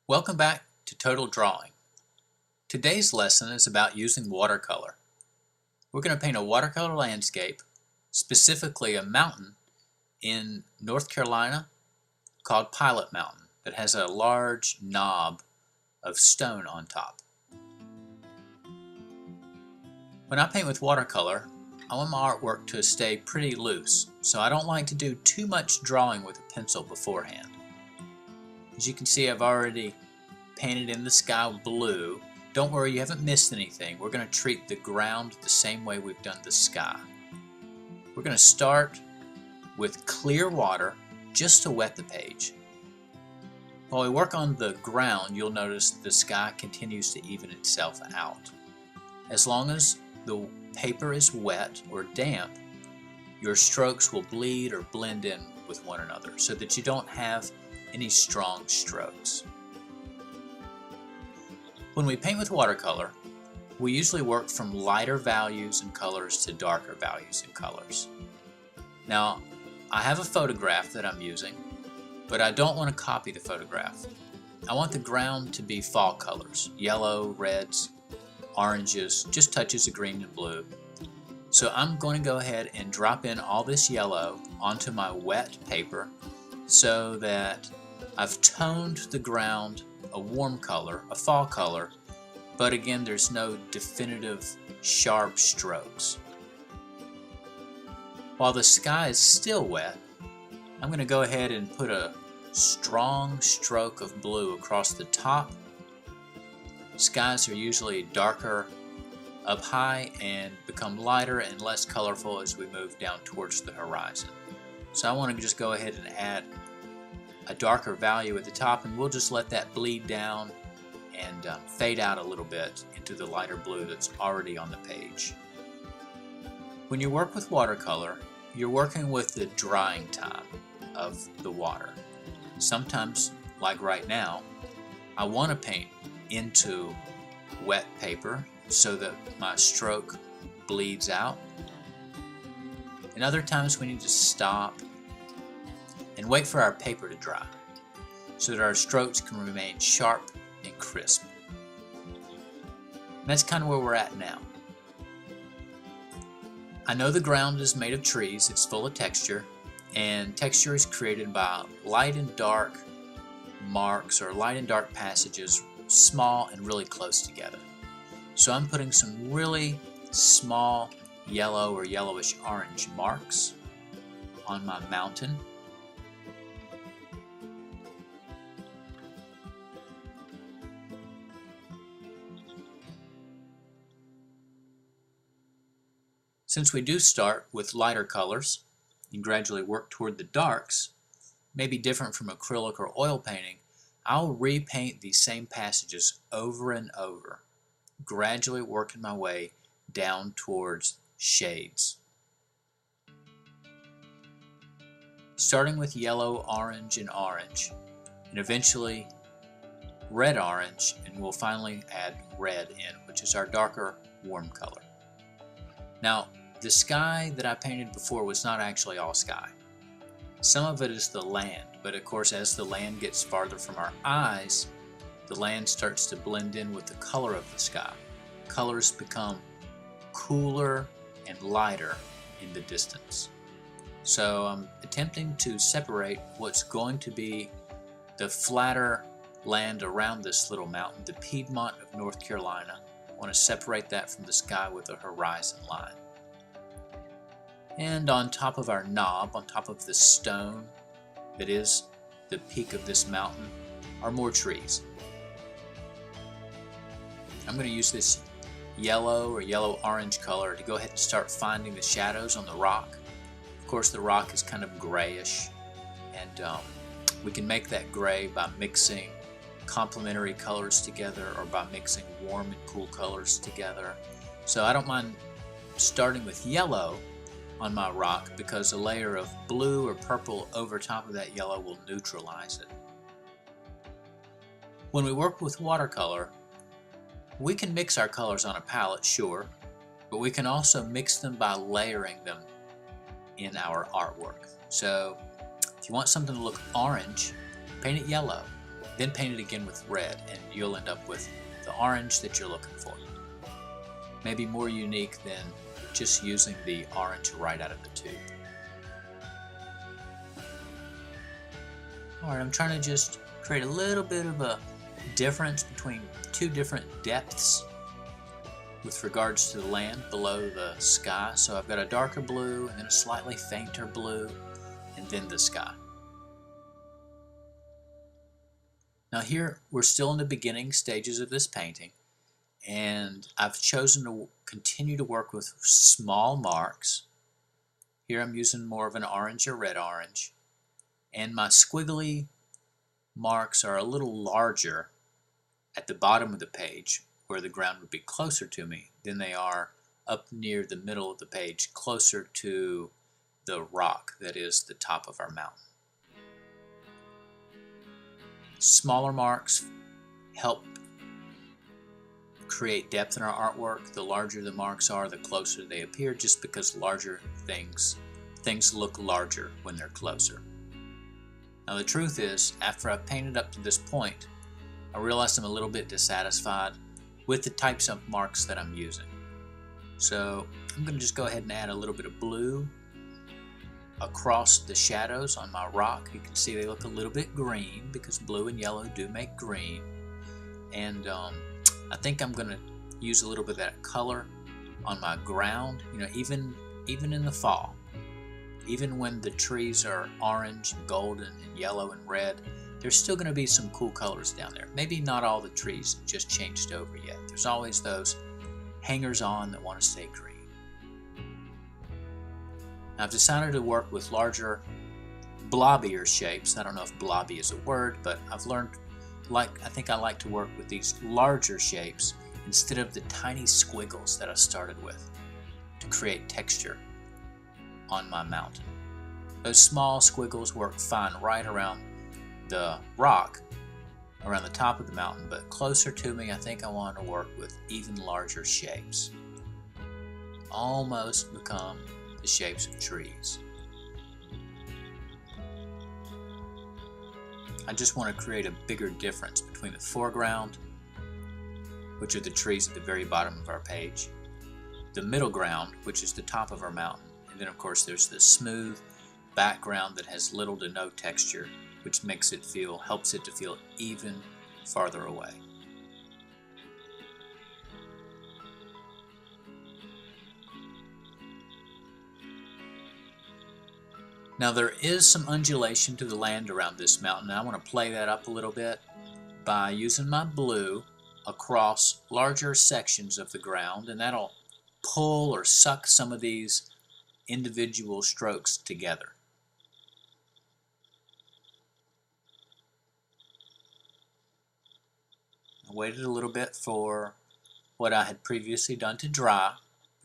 Welcome back to Total Drawing. Today's lesson is about using watercolor. We're going to paint a watercolor landscape, specifically a mountain in North Carolina called Pilot Mountain that has a large knob of stone on top. When I paint with watercolor, I want my artwork to stay pretty loose, so I don't like to do too much drawing with a pencil beforehand. As you can see, I've already painted in the sky blue. Don't worry, you haven't missed anything. We're going to treat the ground the same way we've done the sky. We're going to start with clear water just to wet the page. While we work on the ground, you'll notice the sky continues to even itself out. As long as the paper is wet or damp, your strokes will bleed or blend in with one another so that you don't have any strong strokes. When we paint with watercolor, we usually work from lighter values and colors to darker values and colors. Now, I have a photograph that I'm using, but I don't want to copy the photograph. I want the ground to be fall colors, yellow, reds, oranges, just touches of green and blue. So I'm going to go ahead and drop in all this yellow onto my wet paper so that I've toned the ground a warm color, a fall color, but again there's no definitive sharp strokes. While the sky is still wet, I'm going to go ahead and put a strong stroke of blue across the top. Skies are usually darker up high and become lighter and less colorful as we move down towards the horizon. So I want to just go ahead and add a darker value at the top, and we'll just let that bleed down and fade out a little bit into the lighter blue that's already on the page. When you work with watercolor, you're working with the drying time of the water. Sometimes, like right now, I want to paint into wet paper so that my stroke bleeds out. And other times we need to stop and wait for our paper to dry so that our strokes can remain sharp and crisp. And that's kind of where we're at now. I know the ground is made of trees, it's full of texture, and texture is created by light and dark marks or light and dark passages, small and really close together. So I'm putting some really small yellow or yellowish orange marks on my mountain. Since we do start with lighter colors and gradually work toward the darks, maybe different from acrylic or oil painting, I'll repaint these same passages over and over, gradually working my way down towards shades. Starting with yellow, orange, and eventually red-orange, and we'll finally add red in, which is our darker, warm color. Now, the sky that I painted before was not actually all sky. Some of it is the land, but of course as the land gets farther from our eyes, the land starts to blend in with the color of the sky. Colors become cooler and lighter in the distance. So I'm attempting to separate what's going to be the flatter land around this little mountain, the Piedmont of North Carolina. I want to separate that from the sky with a horizon line. And on top of our knob, on top of the stone that is the peak of this mountain, are more trees. I'm going to use this yellow or yellow-orange color to go ahead and start finding the shadows on the rock. Of course, the rock is kind of grayish, and we can make that gray by mixing complementary colors together or by mixing warm and cool colors together. So I don't mind starting with yellow on my rock because a layer of blue or purple over top of that yellow will neutralize it. When we work with watercolor, we can mix our colors on a palette, sure, but we can also mix them by layering them in our artwork. So if you want something to look orange, paint it yellow. then paint it again with red, and you'll end up with the orange that you're looking for. Maybe more unique than just using the orange right out of the tube. Alright, I'm trying to just create a little bit of a difference between two different depths with regards to the land below the sky. So I've got a darker blue and then a slightly fainter blue and then the sky. Now here we're still in the beginning stages of this painting, and I've chosen to continue to work with small marks. Here I'm using more of an orange or red orange, and my squiggly marks are a little larger at the bottom of the page where the ground would be closer to me than they are up near the middle of the page, closer to the rock that is the top of our mountain. Smaller marks help create depth in our artwork. The larger the marks are, the closer they appear, just because larger things look larger when they're closer. Now the truth is, after I've painted up to this point, I realized I'm a little bit dissatisfied with the types of marks that I'm using. So I'm going to just go ahead and add a little bit of blue across the shadows on my rock. You can see they look a little bit green because blue and yellow do make green. And I think I'm going to use a little bit of that color on my ground, you know, even in the fall. Even when the trees are orange and golden and yellow and red, there's still going to be some cool colors down there. Maybe not all the trees have just changed over yet. There's always those hangers-on that want to stay green. Now, I've decided to work with larger, blobbier shapes. I don't know if blobby is a word, but I've learned, I think I like to work with these larger shapes instead of the tiny squiggles that I started with to create texture on my mountain. Those small squiggles work fine right around the rock, around the top of the mountain, but closer to me, I think I want to work with even larger shapes. Almost become the shapes of trees. I just want to create a bigger difference between the foreground, which are the trees at the very bottom of our page, the middle ground, which is the top of our mountain, and then of course there's the smooth background that has little to no texture, which helps it to feel even farther away. Now there is some undulation to the land around this mountain, and I want to play that up a little bit by using my blue across larger sections of the ground, and that'll pull or suck some of these individual strokes together. I waited a little bit for what I had previously done to dry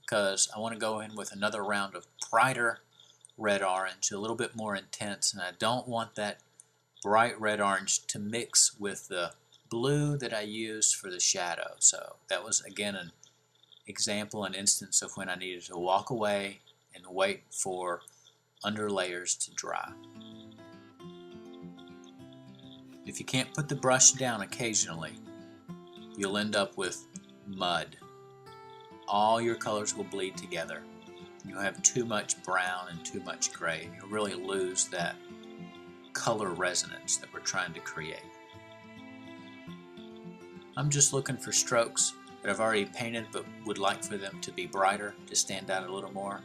because I want to go in with another round of brighter red-orange, a little bit more intense, and I don't want that bright red-orange to mix with the blue that I used for the shadow. So that was again an example, an instance of when I needed to walk away and wait for underlayers to dry. If you can't put the brush down occasionally, you'll end up with mud. All your colors will bleed together. You'll have too much brown and too much gray, and you'll really lose that color resonance that we're trying to create. I'm just looking for strokes that I've already painted but would like for them to be brighter, to stand out a little more,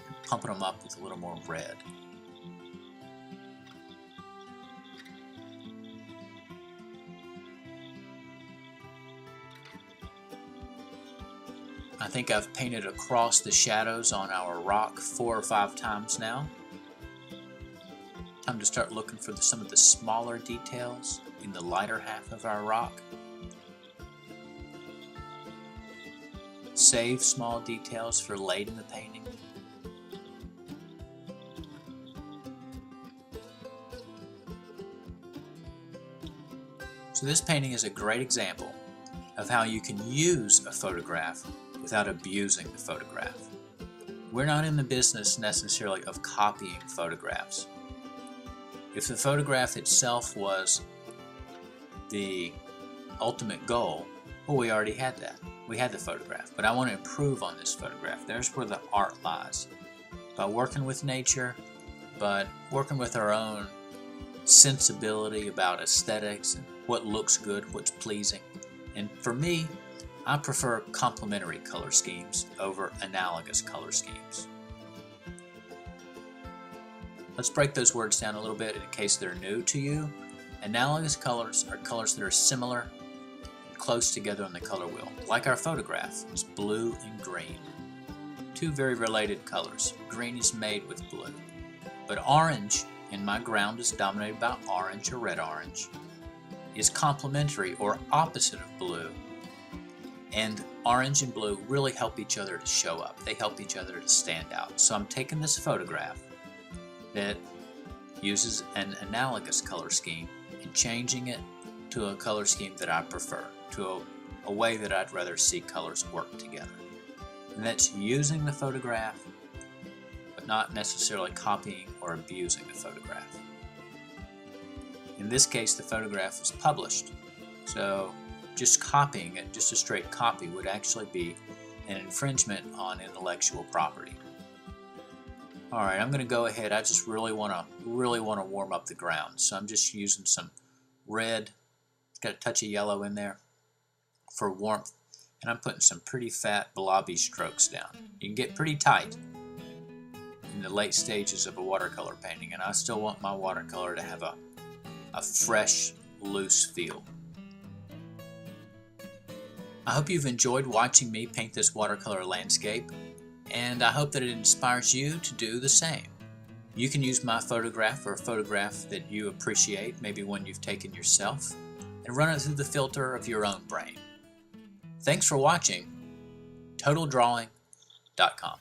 and pumping them up with a little more red. I think I've painted across the shadows on our rock 4 or 5 times now. Time to start looking for some of the smaller details in the lighter half of our rock. Save small details for late in the painting. So this painting is a great example of how you can use a photograph without abusing the photograph. We're not in the business necessarily of copying photographs. If the photograph itself was the ultimate goal, well, we already had that. We had the photograph, but I want to improve on this photograph. There's where the art lies. By working with nature, but working with our own sensibility about aesthetics and what looks good, what's pleasing. And for me, I prefer complementary color schemes over analogous color schemes. Let's break those words down a little bit in case they're new to you. Analogous colors are colors that are similar and close together on the color wheel. Like our photograph, it's blue and green. Two very related colors. Green is made with blue. But orange, and my ground is dominated by orange or red-orange, is complementary or opposite of blue. And orange and blue really help each other to show up. They help each other to stand out. So I'm taking this photograph that uses an analogous color scheme and changing it to a color scheme that I prefer, to a way that I'd rather see colors work together. And that's using the photograph, but not necessarily copying or abusing the photograph. In this case, the photograph was published, so just copying it, just a straight copy, would actually be an infringement on intellectual property. Alright, I'm going to go ahead. I just really want to warm up the ground, so I'm just using some red. It's got a touch of yellow in there for warmth, and I'm putting some pretty fat blobby strokes down. You can get pretty tight in the late stages of a watercolor painting, and I still want my watercolor to have a fresh, loose feel. I hope you've enjoyed watching me paint this watercolor landscape, and I hope that it inspires you to do the same. You can use my photograph or a photograph that you appreciate, maybe one you've taken yourself, and run it through the filter of your own brain. Thanks for watching. TotalDrawing.com